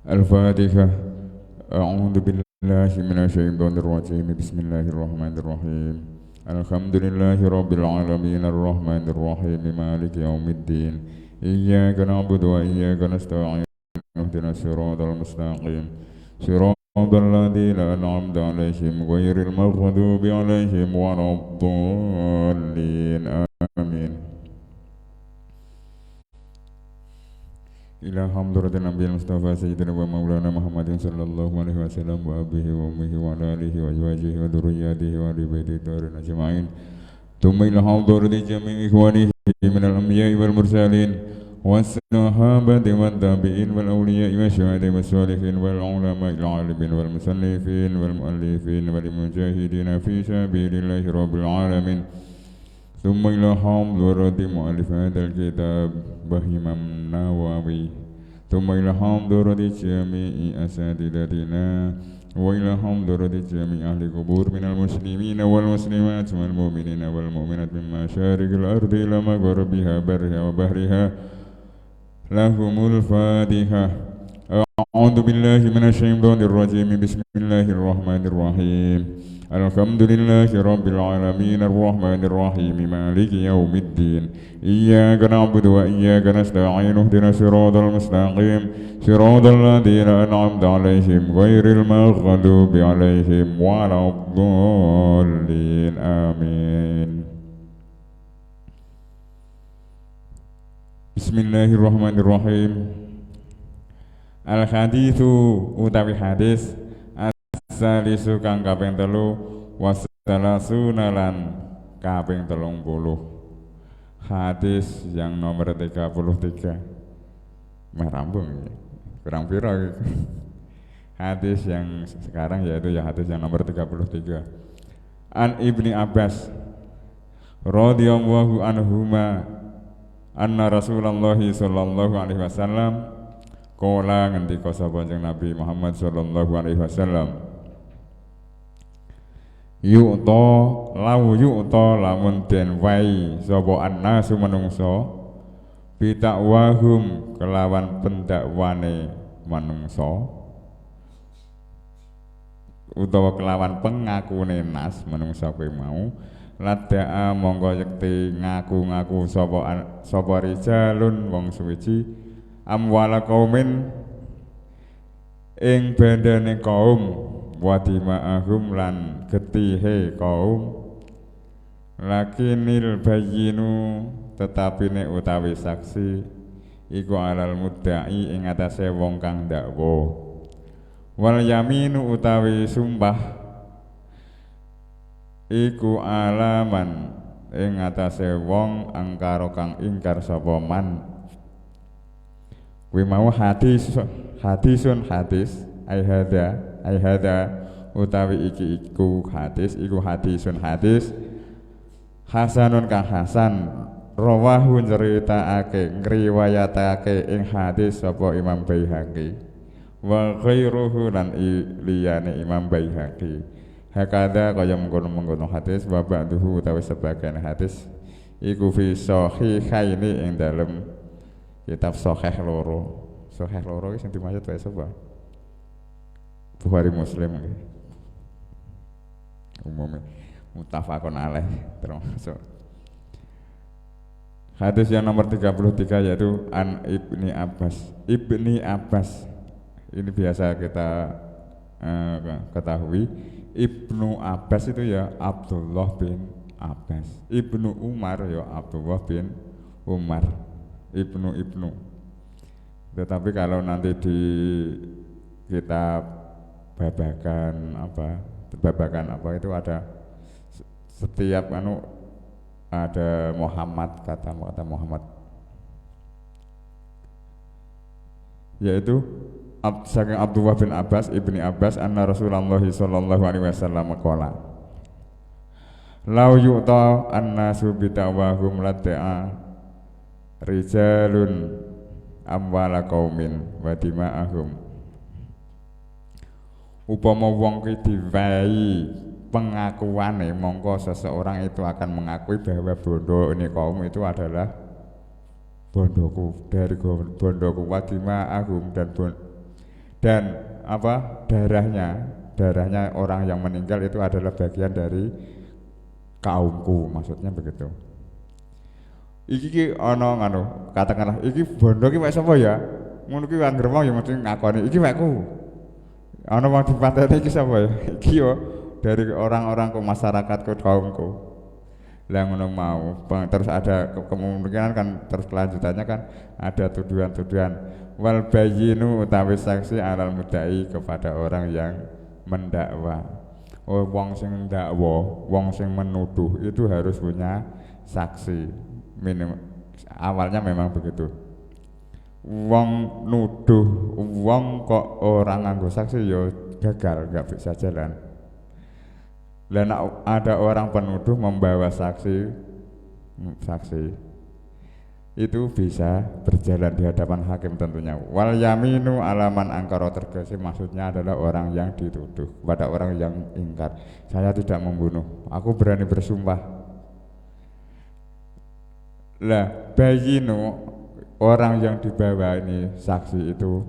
الفاتحة. أعوذ بالله من الشيطان الرجيم. بسم الله الرحمن الرحيم. الحمد لله رب العالمين الرحمن الرحيم مالك يوم الدين. إياك نعبد وإياك نستعين. اهدنا الصراط المستقيم صراط الذين أنعمت عليهم غير المغضوب عليهم ولا الضالين. آمين. إلى حضرة النبي المصطفى سيدنا ومولانا محمد صلى الله عليه وسلم وأبيه وأمه وعلى آله وأزواجه وذرياته وآل بيته الطاهرين أجمعين. ثم إلى حضرة جميع إخوانه من الأنبياء والمرسلين والصحابة والتابعين والأولياء والشهداء والصالحين والعلماء العالمين والمصنفين والمؤلفين والمجاهدين في سبيل الله رب العالمين. ثم إلى حضرة مؤلف هذا الكتاب بهيم النووي. ثم إلى حضرة جميع أساتذتنا وإلى حضرة جميع أهل القبور من المسلمين والمسلمات والمؤمنين والمؤمنات من مشارق الأرض إلى مغربها برها وبحرها لهم الفاتحة. أعوذ بالله من الشيطان الرجيم. بسم الله الرحمن الرحيم. الحمد لله رب العالمين الرحمن الرحيم مالك يوم الدين. إياك نعبد وإياك نستعين اهدنا الصراط المستقيم صراط الذين أنعمت عليهم غير المغضوب عليهم ولا الضالين. آمين. Bismillahirrahmanirrahim. Al-haditsu utawi hadis as-salisu kang kaping 3 wasalasuna lan kaping 30. Hadis yang nomor 33. Merambung ya. Kurang piro gitu. Hadis yang sekarang yaitu ya hadis yang nomor 33. An Ibni Abbas radhiyallahu anhuma anna Rasulullah sallallahu alaihi wasallam qala ngendika sapa Kanjeng Nabi Muhammad sallallahu alaihi wasallam yu'ta lamun den wai sapa annasu manungsa bitakwahum kelawan pendakwane manungsa utawa kelawan pengakune nas manungsa kuwi mau ladaa mongko yekti ngaku-ngaku sapa rijalun wong suwiji amwala qaumin ing bandane kaum wadima'ahum lan getihe kaum lakinil bayyinu tetapi nek utawi saksi iku alal mudda'i ing atase wong kang dakwa wal yaminu utawi sumpah iku alaman ing atase wong angkara kang ingkar sapa man. Kuwi mau hadis ai hada utawi iki iku hadis hadis hasanun kang hasan rawahu nyeritakake ngriwayatake ing hadis sapa Imam Baihaqi wa ghairuhu lan liyane Imam Baihaqi. Hakada kaya mengkono-mengkono hadis wa ba'duhu utawi sebagian hadis iku fi sahihaini ing dalem kitab sahih loro. Sahih loro iki sing dimaksud wae sapa? Bukhari Muslim nggih. Umumnya muttafaqun alaih termasuk. Hadis yang nomor 33 yaitu an Ibni Abbas. Ini biasa kita ketahui. Ibnu Abbas itu ya Abdullah bin Abbas. Ibnu Umar ya Abdullah bin Umar. Ibnu. Tetapi kalau nanti di kitab babakan apa itu ada setiap ada Muhammad kata Muhammad yaitu saking Abdullah bin Abbas Ibni Abbas anna Rasulullah sallallahu alaihi wasallam qala lau yu'ta annasu bitawahum ladda'a rijalun amwala qaumin wa dima'ahum upama wong ki diwehi pengakuane mongko seseorang itu akan mengakui bahwa bondo ini kaum itu adalah bondoku dari bondoku wa dima'ahum dan darahnya orang yang meninggal itu adalah bagian dari kaumku, maksudnya begitu. Iki ana katakanlah iki bondo ki wek sapa ya? Ngono ki anggere wong ya mesti ngakoni iki wekku. Ana wong dipateni iki sapa ya? Iki yo dari orang-orang ke masyarakatku kaumku. Lah ngono mau, terus ada kemungkinan kan terus kelanjutannya kan ada tuduhan-tuduhan wal bayyinu utawi saksi alal mudai kepada orang yang mendakwa. Oh, wong sing ndakwa, wong sing menuduh itu harus punya saksi. Awalnya memang begitu. Wong nuduh wong kok orang nganggo saksi ya gagal, nggak bisa jalan. Dan ada orang penuduh membawa saksi itu bisa berjalan di hadapan hakim tentunya. Wal yaminu alaman angkara tergesi maksudnya adalah orang yang dituduh pada orang yang ingkar. Saya tidak membunuh, aku berani bersumpah. Lah bayinu orang yang dibawa ini saksi itu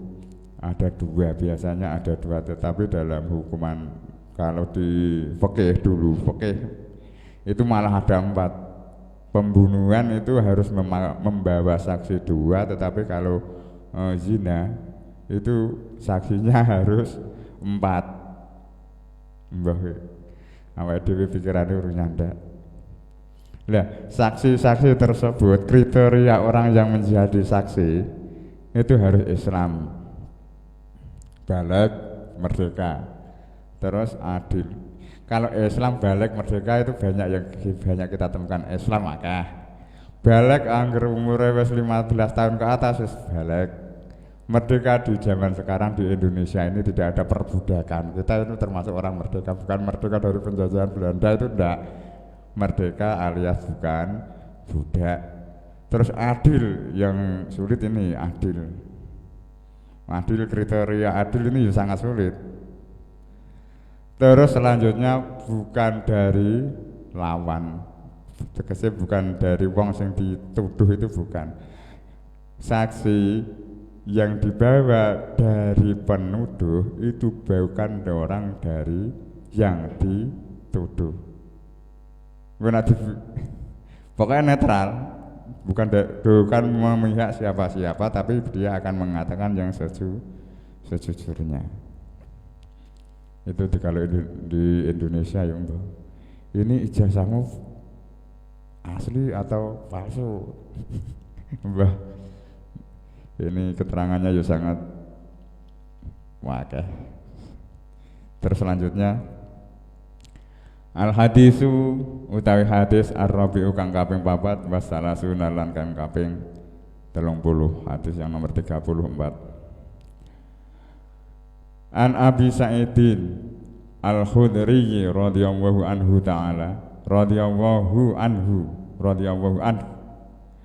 ada dua, biasanya ada dua, tetapi dalam hukuman kalau di fikih dulu, fikih itu malah ada 4. Pembunuhan itu harus membawa saksi 2, tetapi kalau zina itu saksinya harus 4. Mbah awake dhewe pikirane urung nyandak. Lah, saksi-saksi tersebut kriteria orang yang menjadi saksi itu harus Islam, baligh, merdeka, terus adil. Kalau Islam balik merdeka itu banyak kita temukan. Islam akeh. Balik angger umure wis 15 tahun ke atas wis balik. Merdeka di zaman sekarang di Indonesia ini tidak ada perbudakan. Kita itu termasuk orang merdeka, bukan merdeka dari penjajahan Belanda, itu enggak. Merdeka alias bukan budak. Terus adil, yang sulit ini adil. Adil, kriteria adil ini sangat sulit. Terus selanjutnya bukan dari lawan, tegese bukan dari wong sing dituduh, itu bukan. Saksi yang dibawa dari penuduh itu bukan orang dari yang dituduh. Pokoknya netral, bukan memihak siapa-siapa, tapi dia akan mengatakan yang sejujurnya. Itu kalau di Indonesia ya Mbak, ini ijazahmu asli atau palsu? Mbak, ini keterangannya ya sangat wakeh. Terus selanjutnya al hadisu utawi hadis ar-rabi'u kang kaping 4 wasalasun lan kang kaping 30, hadis yang nomor 34. An Abi Sa'idin Al-Khudri radhiyallahu anhu ta'ala radhiyallahu anhu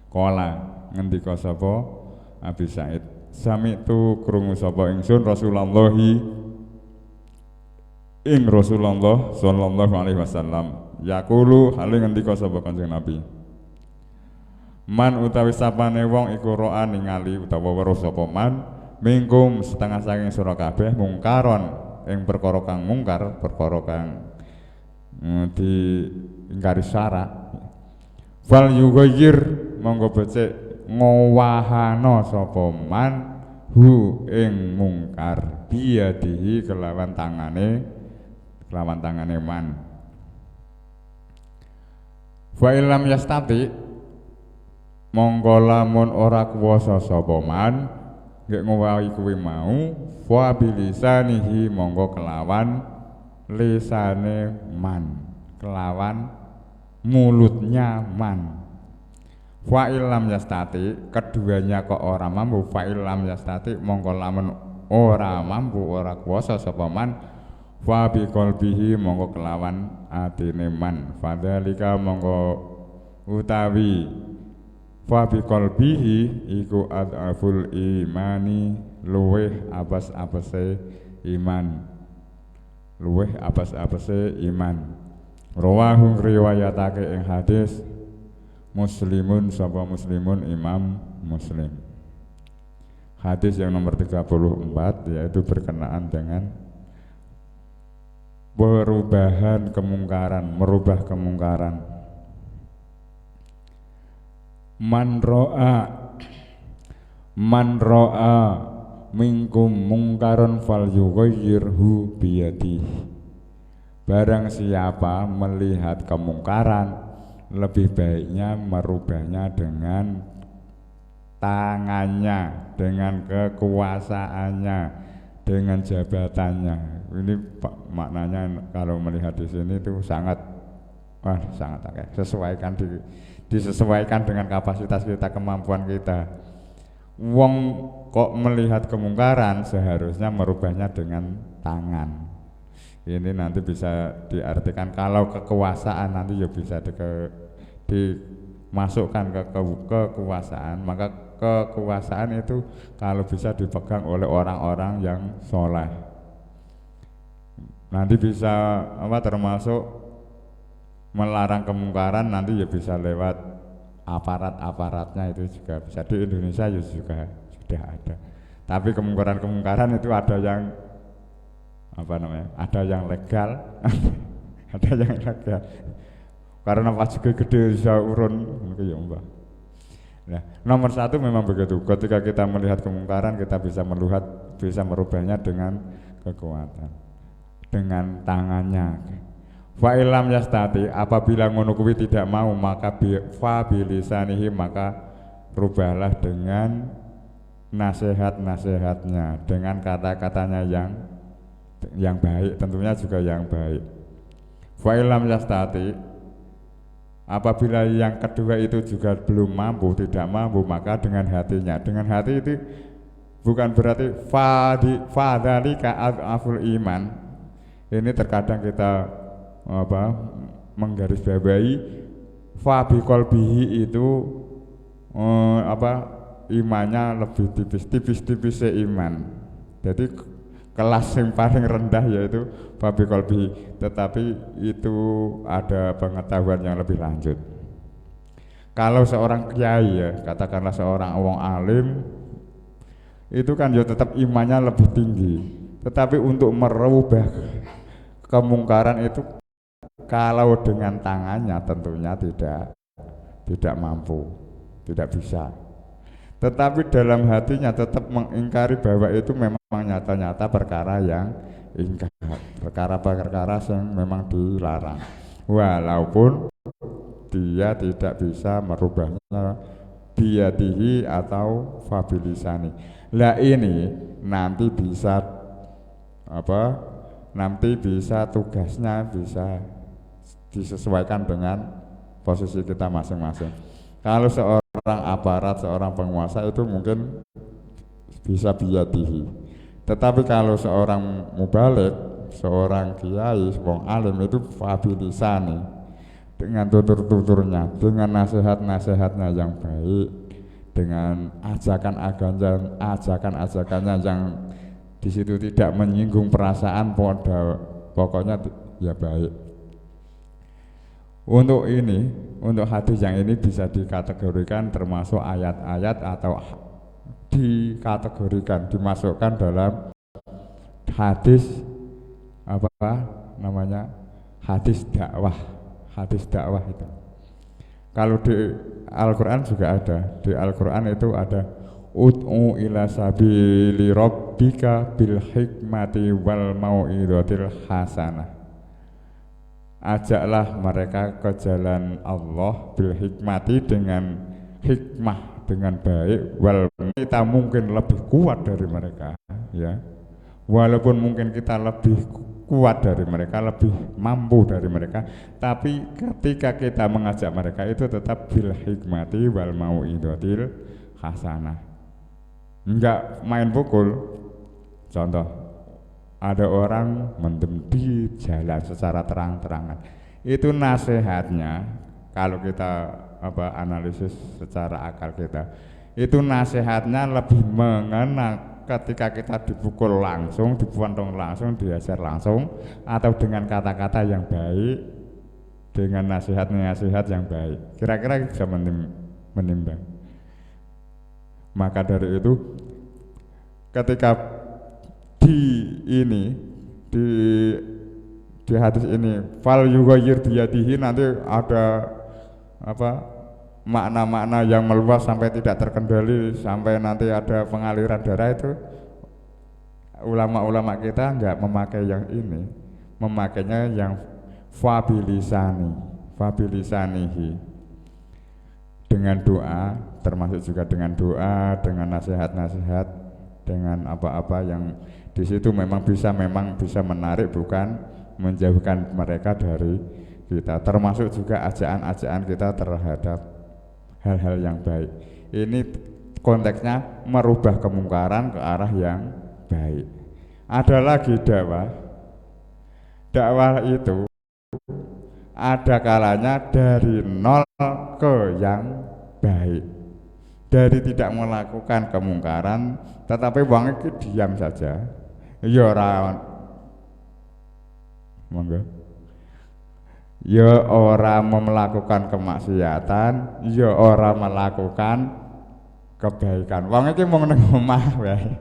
qala ngendika sapa Abi Sa'id sami'tu krungu sapa ingsun Rasulullah sallallahu alaihi wasallam yaqulu hale ngendika sapa Kanjeng Nabi man utawi sapane wong iku ro'a ningali utawa weruh sapa man mingkum setengah saking sira kabeh mungkaron ing perkara kang mungkar, perkara kang diingkari syarak. Fal yughayyir monggo becik ngowahana sapa man hu ing mungkar biadihi kelawan tangane man. Fa illam yastati monggo lamun ora kuwasa sapa man nggak ngowahi kuwi mau fa bilisanihi monggo kelawan lisane man, kelawan mulutnya man. Fa illam yastati keduanya kok ora mampu, fa illam yastati monggo lamun ora mampu, ora kuwasa sapa man fa bi qalbihi monggo kelawan atine man. Fadzalika monggo utawi fa bi qalbihi iku adaful imani luweh abas-abase iman, luweh abas-abase iman. Rawahu riwayatake ing hadis Muslimun sapa Muslimun Imam Muslim. Hadis yang nomor 34 yaitu berkenaan dengan perubahan kemungkaran, merubah kemungkaran. Man ro'a minkum mungkaron fal yughayyirhu biyadihi. Barang siapa melihat kemungkaran, lebih baiknya merubahnya dengan tangannya, dengan kekuasaannya, dengan jabatannya. Ini maknanya kalau melihat di sini itu sangat disesuaikan dengan kapasitas kita, kemampuan kita. Wong kok melihat kemungkaran seharusnya merubahnya dengan tangan. Ini nanti bisa diartikan kalau kekuasaan nanti ya bisa dimasukkan ke kekuasaan, maka kekuasaan itu kalau bisa dipegang oleh orang-orang yang soleh. Nanti bisa termasuk melarang kemungkaran, nanti ya bisa lewat aparat-aparatnya, itu juga bisa. Di Indonesia ya juga sudah ada. Tapi kemungkaran itu ada yang ada yang legal, ada yang ilegal. Karena pajak gede bisa urun, ya mbak. Nah, nomor satu memang begitu. Ketika kita melihat kemungkaran, kita bisa merubahnya dengan kekuatan, dengan tangannya. Fa ilam yastati, apabila ngono kuwi tidak mau, maka fa bilisanihi, maka rubahlah dengan nasihat-nasihatnya, dengan kata-katanya yang baik, tentunya juga yang baik. Fa ilam yastati, apabila yang kedua itu juga belum mampu, tidak mampu, maka dengan hatinya. Dengan hati itu bukan berarti fadzalika aful iman. Ini terkadang kita menggarisbawahi fa biqalbihi itu imannya lebih tipis iman. Jadi kelas yang paling rendah yaitu fa biqalbihi, tetapi itu ada pengetahuan yang lebih lanjut. Kalau seorang kiai ya, katakanlah seorang wong alim, itu kan ya tetap imannya lebih tinggi, tetapi untuk merubah kemungkaran itu kalau dengan tangannya tentunya tidak mampu, tidak bisa. Tetapi dalam hatinya tetap mengingkari bahwa itu memang nyata-nyata perkara yang ingkar, perkara-perkara yang memang dilarang, walaupun dia tidak bisa merubahnya biyadihi atau fabilisani. Lah ini nanti bisa tugasnya bisa disesuaikan dengan posisi kita masing-masing. Kalau seorang aparat, seorang penguasa itu mungkin bisa biyadihi, tetapi kalau seorang mubalik, seorang kiai, wong alim itu fabilisani, dengan tutur-tuturnya, dengan nasihat-nasihatnya yang baik, dengan ajakan-ajakannya yang di situ tidak menyinggung perasaan, pokoknya ya baik. Untuk hadis yang ini bisa dikategorikan termasuk ayat-ayat atau dimasukkan dalam hadis hadis dakwah itu. Kalau di Al-Quran juga ada, di Al-Quran itu ada ud'u ila sabili rabbika bil hikmati wal mau'izatil hasanah. Ajaklah mereka ke jalan Allah bil hikmati, dengan hikmah, dengan baik. Kita mungkin lebih kuat dari mereka, ya. Walaupun mungkin kita lebih kuat dari mereka, lebih mampu dari mereka, tapi ketika kita mengajak mereka itu tetap bil hikmati wal mau'izatil hasanah. Enggak main pukul. Contoh, ada orang mendem di jalan secara terang-terangan, itu nasihatnya kalau kita analisis secara akal kita, itu nasihatnya lebih mengena ketika kita dipukul langsung, dipotong langsung, diajar langsung, atau dengan kata-kata yang baik, dengan nasihat-nasihat yang baik. Kira-kira bisa menimbang. Maka dari itu ketika di ini di hadis ini fal yughayyir biyadihi, nanti ada apa makna-makna yang meluas sampai tidak terkendali, sampai nanti ada pengaliran darah. Itu ulama-ulama kita enggak memakai yang ini, memakainya yang fabilisanihi, dengan doa, termasuk juga dengan doa, dengan nasihat-nasihat, dengan apa-apa yang di situ memang bisa menarik, bukan menjauhkan mereka dari kita, termasuk juga ajaan-ajaan kita terhadap hal-hal yang baik. Ini konteksnya merubah kemungkaran ke arah yang baik. Ada lagi dakwah itu ada kalanya dari nol ke yang baik, dari tidak melakukan kemungkaran tetapi wong iki diam saja, ya ora monggo, ya ora melakukan kemaksiatan, ya ora melakukan kebaikan. Wong iki mung ning omah wae.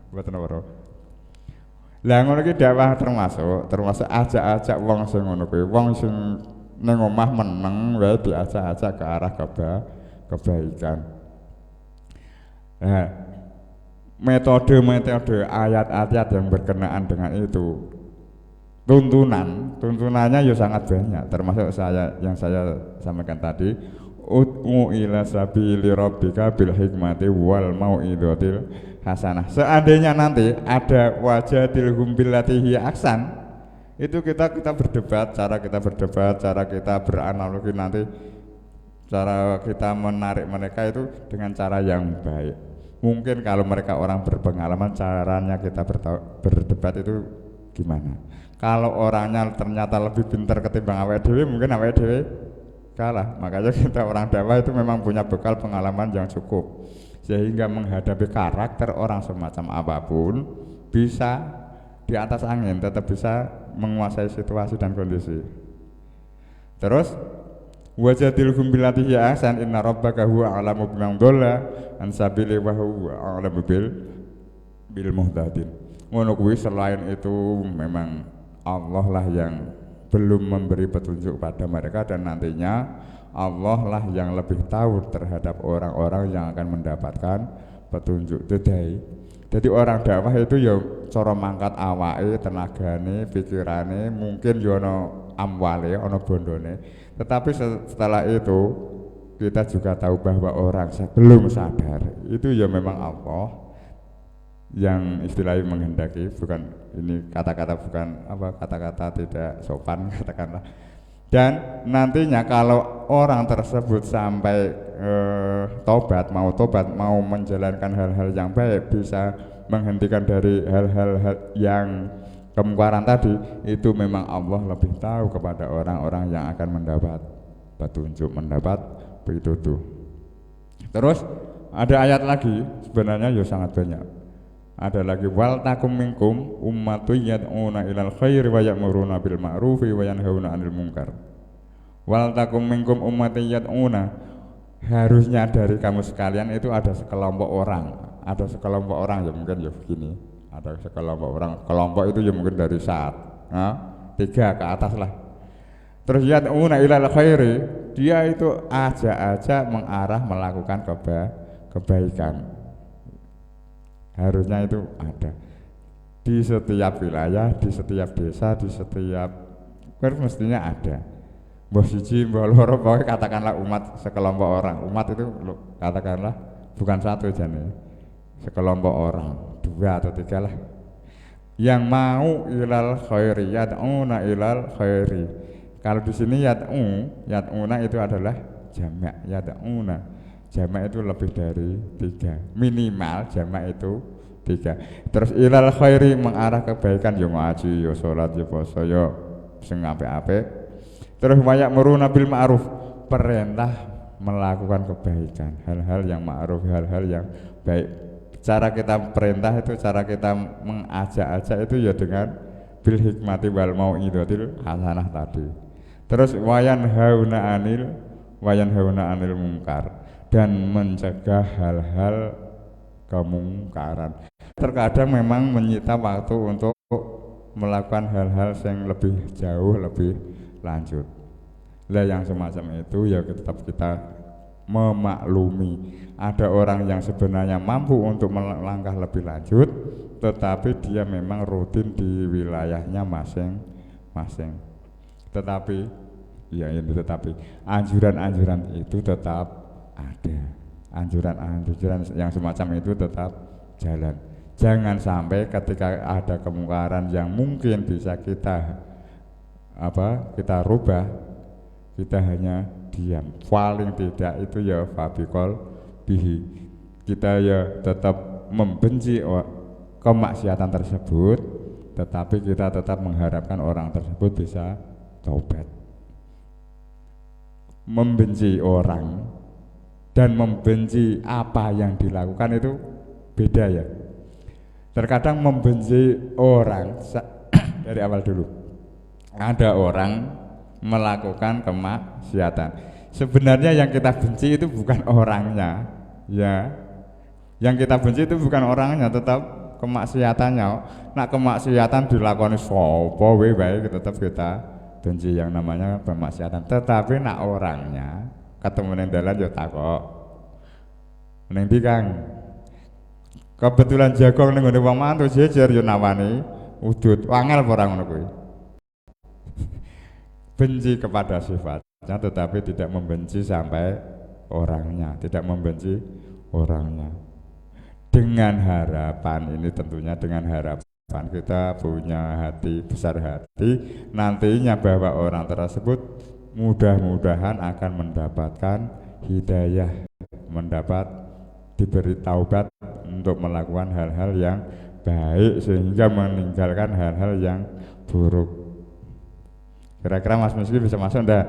Mboten ora. Lah ngono iki dakwah termasuk ajak-ajak wong sing ngono kuwi, wong sing ning omah meneng wae diajak-ajak ke arah kebaikan. Nah, metode ayat-ayat yang berkenaan dengan itu, tuntunannya ya sangat banyak, termasuk yang saya sampaikan tadi, ud'u ila sabili rabbika bil hikmati wal mau'izatil hasanah. Seandainya nanti ada wajadilhum billati hiya ahsan, itu kita berdebat, cara kita beranalogi nanti, cara kita menarik mereka itu dengan cara yang baik. Mungkin kalau mereka orang berpengalaman, caranya kita berdebat itu gimana. Kalau orangnya ternyata lebih pintar ketimbang awake dhewe, mungkin awake dhewe kalah. Makanya kita orang dakwah itu memang punya bekal pengalaman yang cukup, sehingga menghadapi karakter orang semacam apapun bisa di atas angin, tetap bisa menguasai situasi dan kondisi. Terus wajadilhum billati hiya ahsan inna rabbaka huwa a'lamu biman dhalla an sabili wa huwa a'lamu bil muhtadin. Ngono kuwi. Selain itu memang Allah lah yang belum memberi petunjuk pada mereka, dan nantinya Allah lah yang lebih tahu terhadap orang-orang yang akan mendapatkan petunjuk. Jadi orang dakwah itu ya cara mangkat awake, tenagane, pikirane, mungkin yo ono amwale, ono bondone. Tetapi setelah itu kita juga tahu bahwa orang sebelum sadar itu ya memang Allah yang istilahnya menghendaki, bukan ini kata-kata tidak sopan katakanlah. Dan nantinya kalau orang tersebut sampai tobat, mau menjalankan hal-hal yang baik, bisa menghentikan dari hal-hal yang kemungkaran tadi, itu memang Allah lebih tahu kepada orang-orang yang akan mendapat petunjuk, mendapat pitutuh. Terus ada ayat lagi, sebenarnya ya sangat banyak. Ada lagi, wal takum minkum ummatun yad'una ilal khairi wa ya'muruna bil ma'rufi wa yanhauna 'anil munkar. Wal takum minkum ummatun yad'una, harusnya dari kamu sekalian itu ada sekelompok orang ya mungkin ya begini, ada sekelompok orang, kelompok itu ya mungkin dari 3 ke atas lah. Terus yad'una ilal khairi, dia itu ajak mengarah melakukan kebaikan. Harusnya itu ada di setiap wilayah, di setiap desa, di setiap mestinya ada. Mbah siji, mbah loro, pokoknya katakanlah umat, sekelompok orang. Umat itu katakanlah bukan satu jane, sekelompok orang, 2 atau 3 lah, yang mau ilal khairi, yad'una ilal khairi. Kalau di sini yad'una itu adalah jamak, yad'una. Jamak itu lebih dari 3, minimal jamak itu 3. Terus ilal khairi, mengarah kebaikan, ya ngaji, ya sholat, ya puasa, ya sing apik-apik. Terus wayak muruna bil ma'ruf, perintah melakukan kebaikan, hal-hal yang ma'ruf, hal-hal yang baik. Cara kita perintah itu, cara kita mengajak-ajak itu ya dengan bil hikmati wal mau'izatil hasanah tadi. Terus wayan hauna anil munkar, dan mencegah hal-hal kemungkaran. terkadang memang menyita waktu untuk melakukan hal-hal yang lebih jauh, lebih lanjut. Lah yang semacam itu ya tetap kita memaklumi. Ada orang yang sebenarnya mampu untuk melangkah lebih lanjut, tetapi dia memang rutin di wilayahnya masing-masing. Tetapi ya ini tetapi anjuran-anjuran itu tetap ada. Anjuran-anjuran yang semacam itu tetap jalan. Jangan sampai ketika ada kemungkaran yang mungkin bisa kita rubah, kita hanya diam. Paling tidak itu ya fabikol bihi. Kita ya tetap membenci kemaksiatan tersebut, tetapi kita tetap mengharapkan orang tersebut bisa taubat. Membenci orang dan membenci apa yang dilakukan itu beda ya. Terkadang membenci orang dari awal dulu. Ada orang melakukan kemaksiatan. Sebenarnya yang kita benci itu bukan orangnya, ya. Yang kita benci itu bukan orangnya, tetap kemaksiatannya. Nah, kemaksiatan dilakoni sapa wae tetap kita benci yang namanya kemaksiatan. Tetapi nak orangnya ketemu ning dalan yo takok. Ning ndi Kang? Kebetulan jagong ning ngene wong mantu jejer yo nawani udut. Wangel apa ora ngono kuwi? Benci kepada sifatnya tetapi tidak membenci sampai orangnya, tidak membenci orangnya. Dengan harapan ini tentunya dengan harapan kita punya hati besar hati nantinya bahwa orang tersebut mudah-mudahan akan mendapatkan hidayah, diberi taubat untuk melakukan hal-hal yang baik sehingga meninggalkan hal-hal yang buruk. Kira-kira Mas Meski bisa masuk enggak?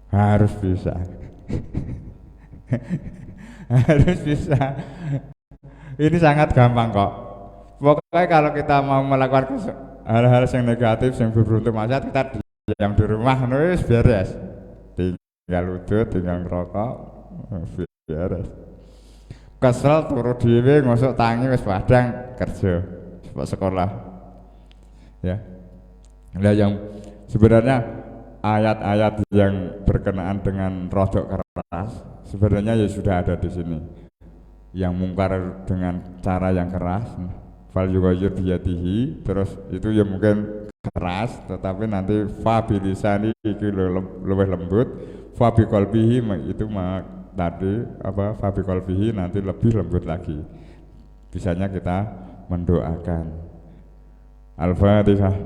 Harus bisa. Harus bisa. Ini sangat gampang kok. Pokoknya kalau kita mau melakukan hal-hal yang negatif, yang berbentuk maksiat, kita diam di rumah, nulis beres. Tinggal udut, tinggal ngerokok, beres. Kesel turu dhewe ngosok tangi wis padang kerja sekolah. Ya. Nah, yang sebenarnya ayat-ayat yang berkenaan dengan rodok keras sebenarnya ya sudah ada di sini. Yang mungkar dengan cara yang keras, fal yughayir biyadihi, terus itu ya mungkin keras, tetapi nanti fa bilisani iki lebih lembut, fa biqalbihi itu tadi fa biqalbihi nanti lebih lembut lagi. Bisanya kita mendoakan. Al-Fatihah.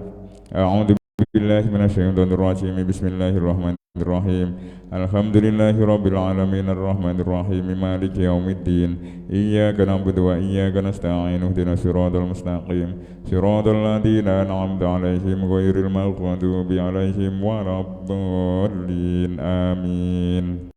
A'udzu billahi minasyaitonir rajim. Bismillahirrahmanirrahim. Alhamdulillahirabbil alamin arrahmanir rahim maliki yaumiddin. Iyyaka na'budu wa iyyaka nasta'in. Ihdinas siratal mustaqim. Siratal ladzina an'amta 'alaihim ghairil maghdubi 'alaihim waladdallin. Amin.